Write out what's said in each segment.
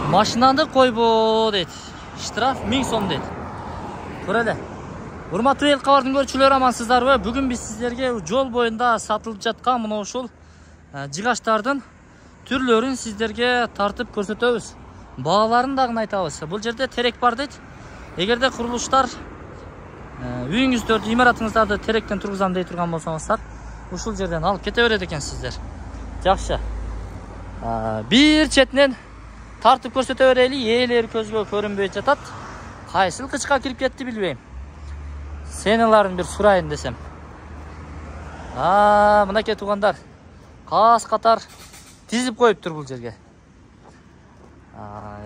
Машинаңды койбо дейт. Штраф 1000 сом дейт. Көреле. Урматтуу эл кабардын көрүүчүлөрү, амансыздарбы? Бүгүн биз сиздерге жол боюнда сатылып жаткан мына ушул жыгачтардын түрлөрүн сиздерге тартып көрсөтөбүз. Бааларын дагы айтабыз. Бул жерде терек бар дейт. Эгерде курулуштар үйүңүздөрдү, имаратыңыздарды теректен тургузам дей турган болсоңуздар, ушул жерден алып кете берет экенсиздер. Жакшы. Бир четинен тартып көрсөтө берели. Ээлери көзгө көрүнбөй жатат. Кайсыл кычка кирип кетти билбейм. Сенеларын бир сурайын десем. Мынакей туугандар. Кас катар тизип коюптур бул жерге.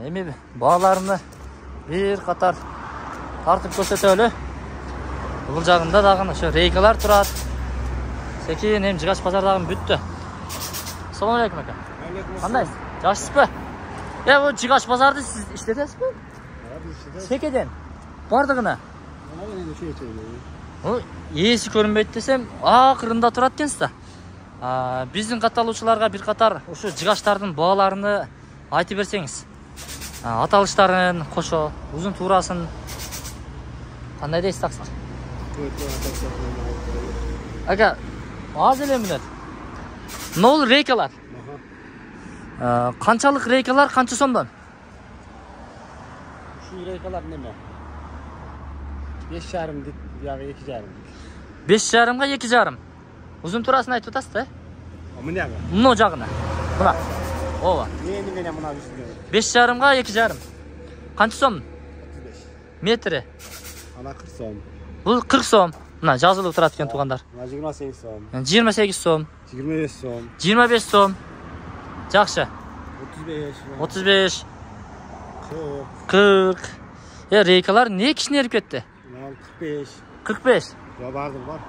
Эми бааларını бир катар тартып көрсөтөлү. Бул жагында дагы ошо рейкалар турат. Секин эми жыгач базардагы бүттү. Assalamu alaykum aka. Кандай? Жакшысызбы? Бул жыгач базарды сиз иштетесизби? Секеден бардыгына. Ээси көрүнбөйт десем, акырында турат экенсиз да. Биздин катталуучуларга бир катар ушу жыгачтардын бааларını айтып берсеңиз. Аталыштарын кошо, узун туурасын кандай дейсиз таксыр? Ага, аз эле мүнөт. Нол рейкалар. Канчалык рейкалар, канча сомдон? Şu reykalar неме? 5,5 dik, buyog'i 2,5. 5,5 ga 2,5. Uzun turaсын айтып атасыз да? Мына. Мына жагына. Мына. Ооба. Эми менен мына бизде. 5,5 ga 2,5. Канча сом? 35. Метри. Ана 40 сом. Бул 40 сом. Мына жазылып турат экен туугандар. Мына 28 сом. 28 сом. 25 сом. 25 сом. Жакшы. 35. 35. 40. Рейкалар не кичинерип кетти? 45. 45. Ya vardır var.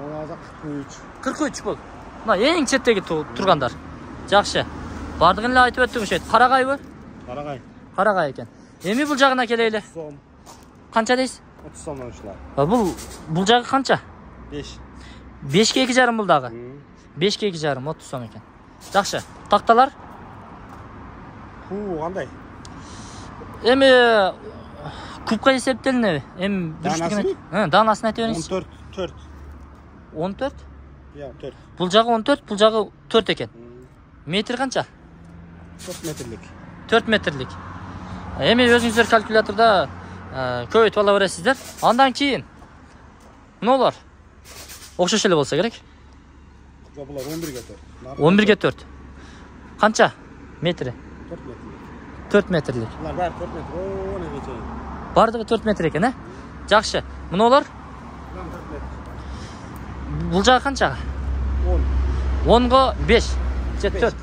Ona 43. 43 бул. Мына эң четтеги тургандар. Жакшы. Бардыгын эле айтып өттүк ошойт. Карагайбы? Карагай. Карагай экен. Эми бул жагына келели. Сом. Канча дейсиз? 30 сомдон ушулар. Бул жагы канча? 5. 5ке 2,5 бул дагы. 5ке 2,5 30 сом экен. Жакшы. Такталар? Кандай? Эми кубка эсептелинеби? Эми Данасы? Данасын айтып бериңиз. 14. 14? Ya 4. Бул жагы 14, бул жагы 4 экен. Метр канча? 4 метрлик. 4 метрлик. Эми өзүңүздөр калькуляторда көбөйтүп ала бересиздер. Андан кийин мыналар окшош эле болсо керек. Булар 11ге 4. 11ге 4. Канча метри? 4 метрлик. 4 метрлик. Булар баары 4 метр. О, не geçeyim. Бардыгы 4 метр экен, Жакшы. Мыналар? 4 метр. Бул жагы канча? 10. 10го 5. 4. 5.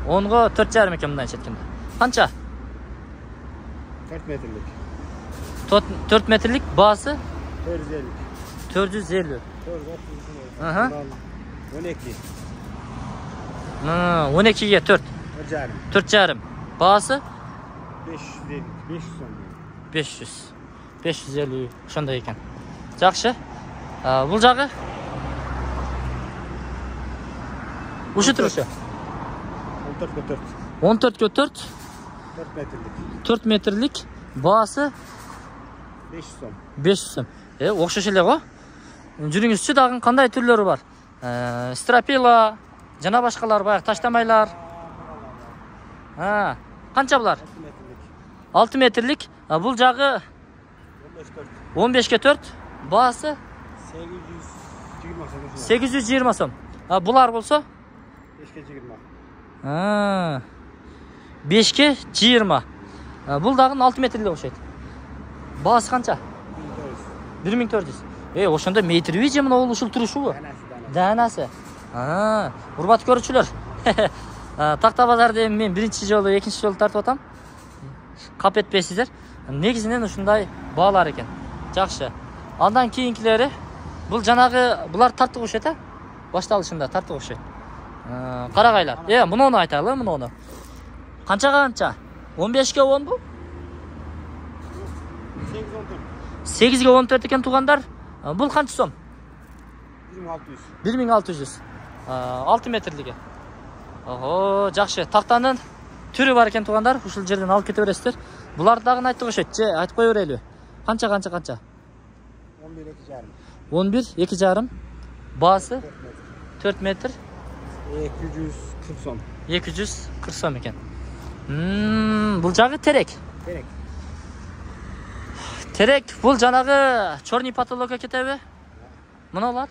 10го 4,5 экен мындан четкенде. Канча? 4 метрлик. 4 метрлик баасы 450. 450. 430. 12. 12ге 4. 4,5. Баасы 550. 500 сом. 500. 550 ошондой экен. Жакшы. Бул жагы? Ушу турушу. 14ге 4. 14ге 4. 4 метрлик. 4 метрлик баасы 500 сом. 500 сом. Окшош эле го. Жүрүңүзчү дагы кандай түрлөрү бар? Стропила, жана башкалар, баягы таштамайлар. Канча булар? 6 метрлик. Бул жагы 15ге 4. Баасы 820 сом. Булар болсо 5ке 20. 5ке 20. Бул дагы 6 метрлик окшойт. Баасы канча? 1400. Ошондо метриби же мына ушул турушубу? Данасы. Урматтуу көрүүчүлөр. Такта базарды мен биринчи жолу, экинчи жолу тартып атам. Кап этпейсиздер. Негизинен ушундай баалар экен. Жакшы. Андан кийинкилери бул жанагы булар тартып окшойт, башталышында тартып окшойт. Карагайлар. Муну айталы, муну. Канча? 15ке 10 бу? 8ге 14 экен туугандар. Бул канча сом? 1600. 6 метрлиги. Ого, жакшы. Тактанын түрі бар екен туғандар. Ушул жерден алып кете бересіздер. Буларды дагы айттык ошет. Же айтып кое берели. Канча? 11 2,5. 11 2,5. Baası 4 metre. 240 som. 240 som ekan. Bul jagı terek. Terek. Terek bul janagı чорный потолокка кетеби? Мыналар?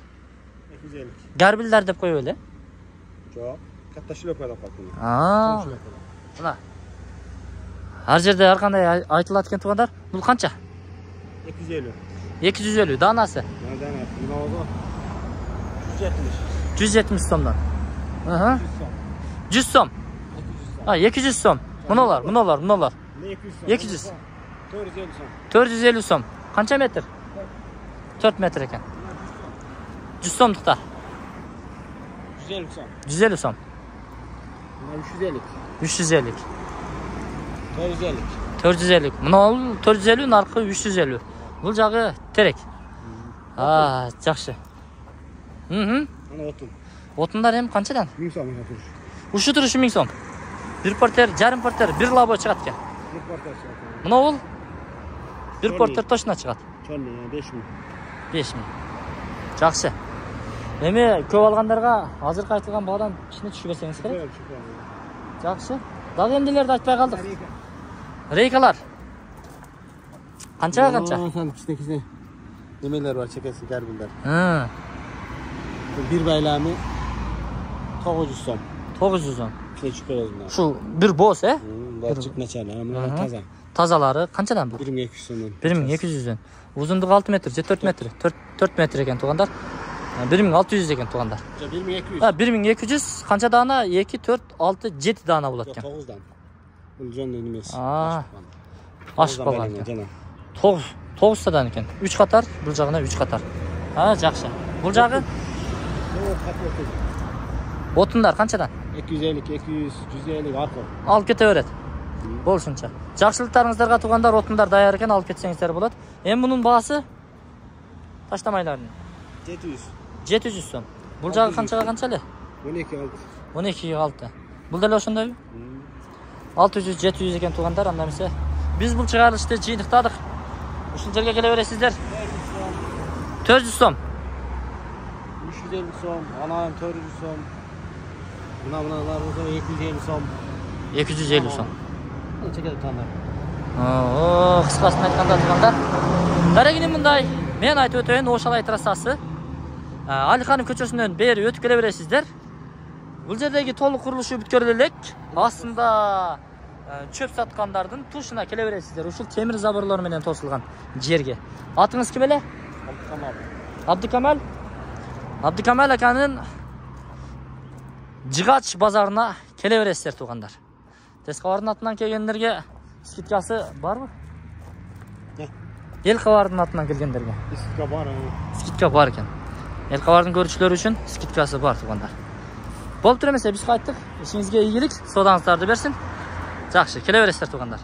250. Garbilder деп коюп эле. Жок. Катта шлёпка деп калды. Мына. Ар жерде ар кандай айтылат экен тугандар. Бул канча? 250. 250 данасы. Дана. Мына ого. 170 сомдон. 100 сом. 200 сом. Мыналар. Ne 200 som? 200. 450 som. 450 сом. Канча метр? 4 метр екен. 100 сомдуктар. 150 som. 150 сом. Мына 350. 350. 450. 450. Мына 450, наркы 350. Бул жагы терек. Жакшы. Ана отун. Отундар эми канчадан? 1000 som туруш. Ушул турушу 1000 сом. Bir porter, жарым porter, bir labo чыгат экен. Bir porter çıgat. Мына бул bir porter точно чыгат. Чорный 5000. 5000. Жакшы. Эми көп алгандарга азыркы айтылган баадан кичине түшүп берсеңиз керек. Жакшы. Дагы эмнелерди айтпай калдык. Рейкалар. Канчага канча? Ошон кичине немелер бар, чекеси гарбилдер. Bir baylami 900 som. 900 сом. Küçük olsun. Ушул bir боз, Балчык начало, мына таза. Тазалары канчадан бул? 1200 сомдон. 1200дөн. Узундугу 6 метр, же 4 метр. 4 метр экен тугандар. 1600 экен тугандар. 1200. 1200 канча дана? 2 4 6 7 дана болот экен. 9дан. Бул жонду немес. Ашып калган экен. 9 тадан экен. 3 катар, бул жагына 3 катар. Жакшы. Бул жагы? Отундар канчадан? 250, 200, 150 аркы. Алып кете берет. Болушунча. Жакшылыктарыңыздарга тугандар, отундар даяр экен, алып кетсеңиздер болот. Эми мунун баасы таштамайлардын 700. 700 сом. Бул жагы канчага канча эле? 12,6. 12,6. Бул деле ошондойбу? 600 700 экен тугандар, анда эмесе. Биз бул чыгарылышты жыйынтыктадык. Ушул жерге келе бересиздер. 400 сом. 350 som, anam 400 som. Bunalar olsa 250 som. 250 сом. Чекет таңдар. Кыскасын айтканда тугандар. Дарегини мындай, мен айтып өтөйүн, Ошалай трассасы. Алиханов көчөсүнөн бери өтүп келе бересиздер. Бул жердеги толук курулушу бүткөрүлө элек. Астында чөп саткандардын тушуна келе бересиздер. Ушул темир заборлор менен тосулган жерге. Атыңыз ким эле? Абдыкамал. Абдыкамал аканын Жыгач базарына келе бересиздер тугандар. Тескабардын атынан келгендерге скидкасы барбы? Эл кабардын атынан келгендерге. Скидка бар. Скидка бар экен. Эл кабардын көрүүчүлөрү үчүн скидкасы бар тугандар. Болуп тур эмесе, биз кайттык. Ишиңизге ийгилик, содаңыздарды берсин. Жакшы, келе бересиздер тугандар.